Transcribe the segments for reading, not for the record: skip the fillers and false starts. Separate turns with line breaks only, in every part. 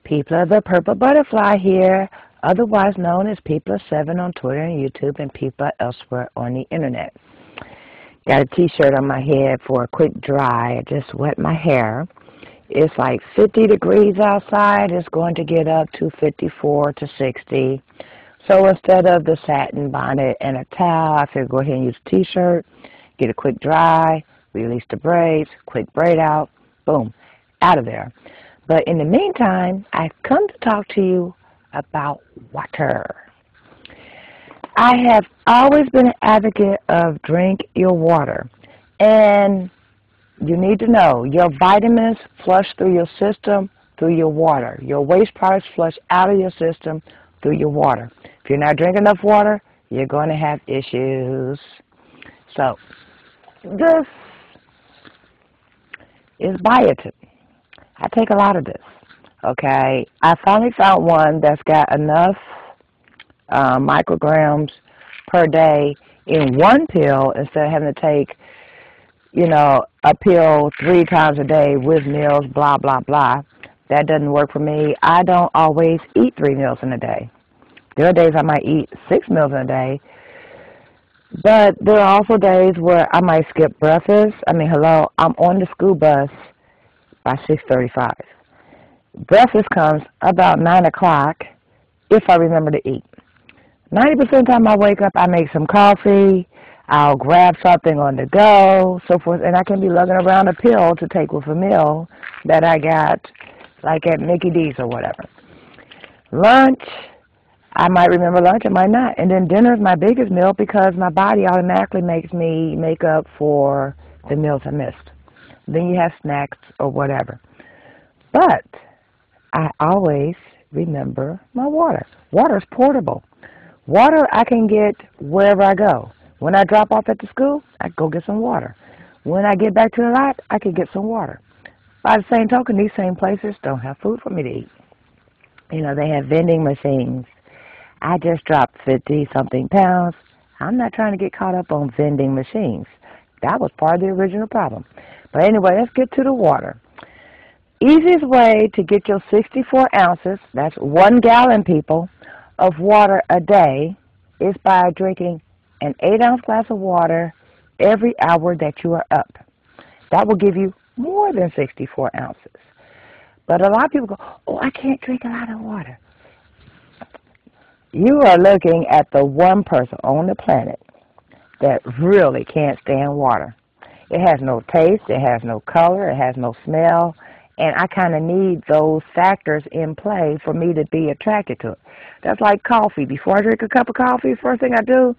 People of the Purple Butterfly here, otherwise known as People7 on Twitter and YouTube and people elsewhere on the internet. Got a t-shirt on my head for a quick dry. I just wet my hair. It's like 50 degrees outside. It's going to get up to 54 to 60. So instead of the satin bonnet and a towel, I figured go ahead and use a t-shirt, get a quick dry, release the braids, quick braid out, boom, out of there. But in the meantime, I've come to talk to you about water. I have always been an advocate of drink your water. And you need to know your vitamins flush through your system through your water. Your waste products flush out of your system through your water. If you're not drinking enough water, you're going to have issues. So this is biotin. I take a lot of this, okay? I finally found one that's got enough micrograms per day in one pill instead of having to take, you know, a pill 3 times a day with meals, blah, blah, blah. That doesn't work for me. I don't always eat 3 meals in a day. There are days I might eat 6 meals in a day, but there are also days where I might skip breakfast. I mean, hello, I'm on the school bus by 6:35. Breakfast comes about 9 o'clock if I remember to eat. 90% of the time I wake up, I make some coffee, I'll grab something on the go, so forth, and I can be lugging around a pill to take with a meal that I got, like at Mickey D's or whatever. Lunch, I might remember lunch, I might not. And then dinner is my biggest meal because my body automatically makes me make up for the meals I missed. Then you have snacks or whatever. But I always remember my water. Water is portable. Water I can get wherever I go. When I drop off at the school, I go get some water. When I get back to the lot, I can get some water. By the same token, these same places don't have food for me to eat. You know, they have vending machines. I just dropped 50-something pounds. I'm not trying to get caught up on vending machines. That was part of the original problem. But anyway, let's get to the water. Easiest way to get your 64 ounces, that's 1 gallon, people, of water a day is by drinking an 8-ounce glass of water every hour that you are up. That will give you more than 64 ounces. But a lot of people go, oh, I can't drink a lot of water. You are looking at the one person on the planet that really can't stand water. It has no taste, it has no color, it has no smell, and I kind of need those factors in play for me to be attracted to it. That's like coffee. Before I drink a cup of coffee, first thing I do,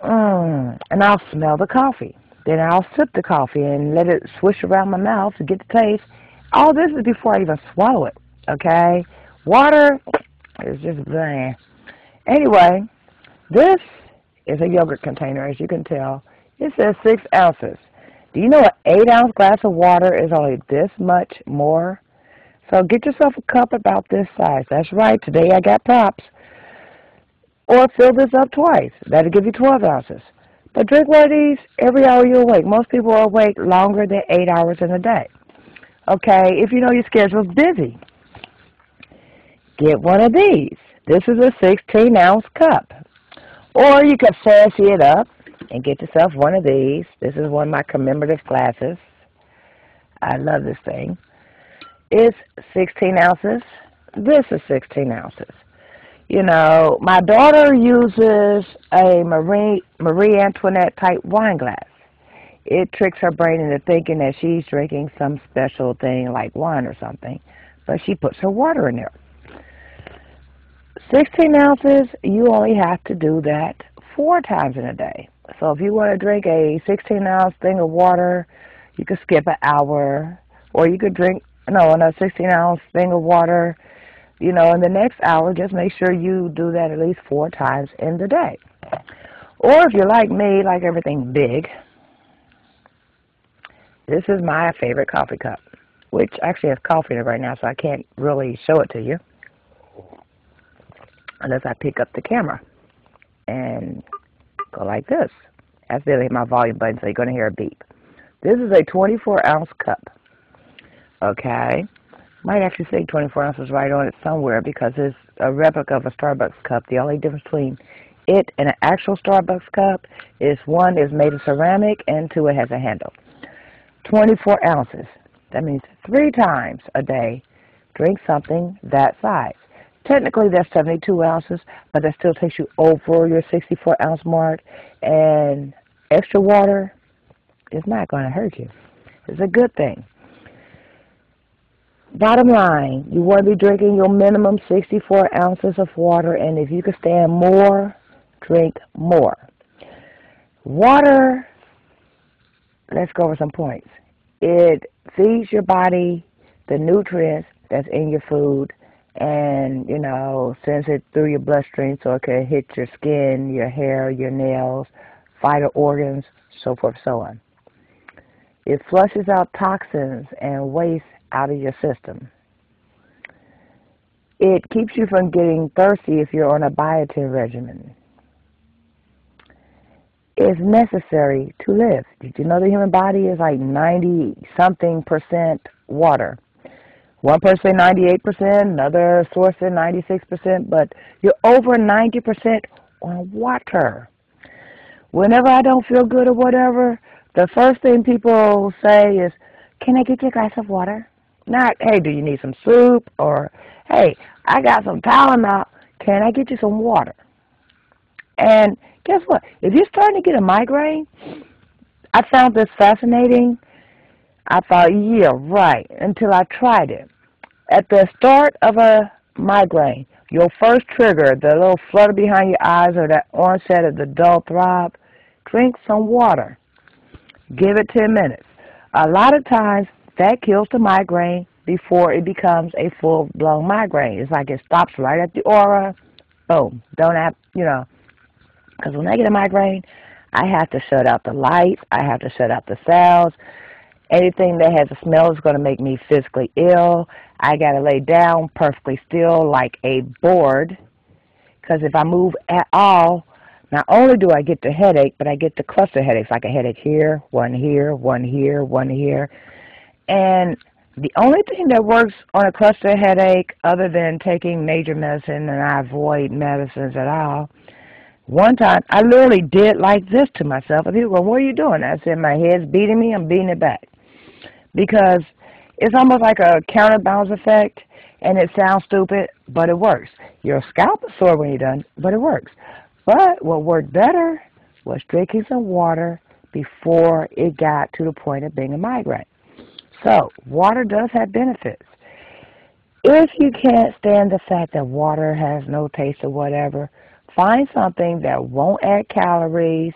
and I'll smell the coffee. Then I'll sip the coffee and let it swish around my mouth to get the taste. All this is before I even swallow it, okay? Water is just bland. Anyway, this is a yogurt container, as you can tell. It says 6 ounces. Do you know an 8-ounce glass of water is only this much more? So get yourself a cup about this size. That's right. Today I got props. Or fill this up twice. That'll give you 12 ounces. But drink one of these every hour you're awake. Most people are awake longer than 8 hours in a day. Okay, if you know your schedule's busy, get one of these. This is a 16-ounce cup. Or you could fancy it up and get yourself one of these. This is one of my commemorative glasses. I love this thing. It's 16 ounces. This is 16 ounces. You know, my daughter uses a Marie Antoinette type wine glass. It tricks her brain into thinking that she's drinking some special thing like wine or something, but she puts her water in there. 16 ounces, you only have to do that 4 times in a day. So if you want to drink a 16-ounce thing of water, you could skip an hour, or you could drink, another 16-ounce thing of water, you know, in the next hour. Just make sure you do that at least 4 times in the day. Or if you're like me, like everything big, this is my favorite coffee cup, which actually has coffee in it right now, so I can't really show it to you unless I pick up the camera and go like this. That's really my volume button, so you're going to hear a beep. This is a 24-ounce cup, okay? Might actually say 24 ounces right on it somewhere because it's a replica of a Starbucks cup. The only difference between it and an actual Starbucks cup is one is made of ceramic and two, it has a handle. 24 ounces. That means 3 times a day, drink something that size. Technically, that's 72 ounces, but that still takes you over your 64-ounce mark, and extra water is not going to hurt you. It's a good thing. Bottom line, you want to be drinking your minimum 64 ounces of water, and if you can stand more, drink more. Water, let's go over some points. It feeds your body the nutrients that's in your food and, sends it through your bloodstream so it can hit your skin, your hair, your nails, vital organs, so forth, so on. It flushes out toxins and waste out of your system. It keeps you from getting thirsty if you're on a biotin regimen. It's necessary to live. Did you know the human body is like 90-something% water? One person 98%, another source said 96%, but you're over 90% on water. Whenever I don't feel good or whatever, the first thing people say is, can I get you a glass of water? Not, hey, do you need some soup? Or, hey, I got some Tylenol. Can I get you some water? And guess what? If you're starting to get a migraine, I found this fascinating. I thought, yeah, right, until I tried it. At the start of a migraine, your first trigger, the little flutter behind your eyes or that onset of the dull throb, drink some water. Give it 10 minutes. A lot of times, that kills the migraine before it becomes a full-blown migraine. It's like it stops right at the aura. Boom. Don't have, because when I get a migraine, I have to shut out the lights. I have to shut out the sounds. Anything that has a smell is going to make me physically ill. I got to lay down perfectly still like a board, because if I move at all, not only do I get the headache, but I get the cluster headaches, like a headache here, one here, one here, one here. And the only thing that works on a cluster headache, other than taking major medicine, and I avoid medicines at all, one time I literally did like this to myself. And people go, what are you doing? I said, my head's beating me, I'm beating it back. Because it's almost like a counterbalance effect, and it sounds stupid, but it works. Your scalp is sore when you're done, but it works. But what worked better was drinking some water before it got to the point of being a migraine. So, water does have benefits. If you can't stand the fact that water has no taste or whatever, find something that won't add calories,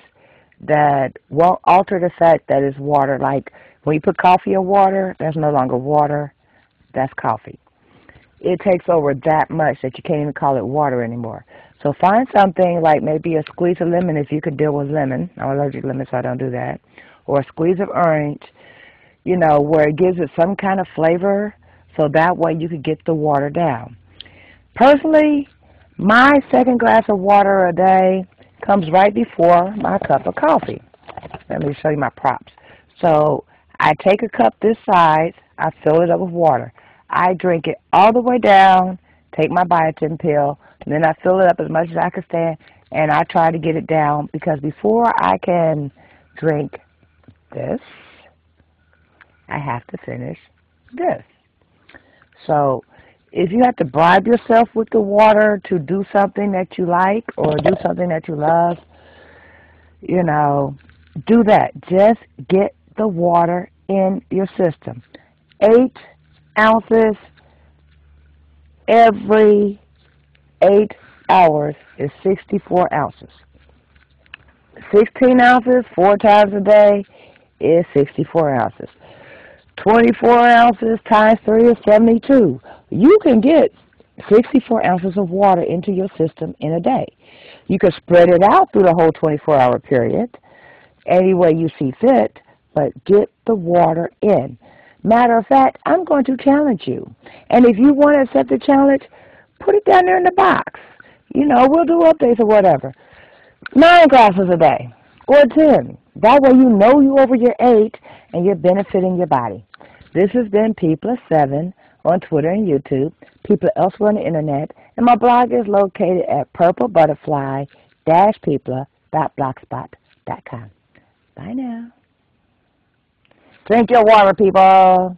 that won't alter the fact that it's water. Like when you put coffee in water, that's no longer water, that's coffee. It takes over that much that you can't even call it water anymore. So find something like maybe a squeeze of lemon if you could deal with lemon. I'm allergic to lemon, so I don't do that. Or a squeeze of orange, where it gives it some kind of flavor, so that way you could get the water down. Personally, my second glass of water a day comes right before my cup of coffee. Let me show you my props. So I take a cup this size, I fill it up with water. I drink it all the way down, take my biotin pill, and then I fill it up as much as I can stand, and I try to get it down, because before I can drink this, I have to finish this. So if you have to bribe yourself with the water to do something that you like or do something that you love, do that. Just get the water in your system. 8 ounces every 8 hours is 64 ounces. 16 ounces 4 times a day is 64 ounces. 24 ounces times 3 is 72. You can get 64 ounces of water into your system in a day. You can spread it out through the whole 24-hour period, any way you see fit, but get the water in. Matter of fact, I'm going to challenge you. And if you want to accept the challenge, put it down there in the box. We'll do updates or whatever. 9 glasses a day, or 10. That way you over your 8, and you're benefiting your body. This has been P+7 on Twitter and YouTube, people elsewhere on the internet, and my blog is located at purplebutterfly-people.blogspot.com. Bye now. Drink your water, people.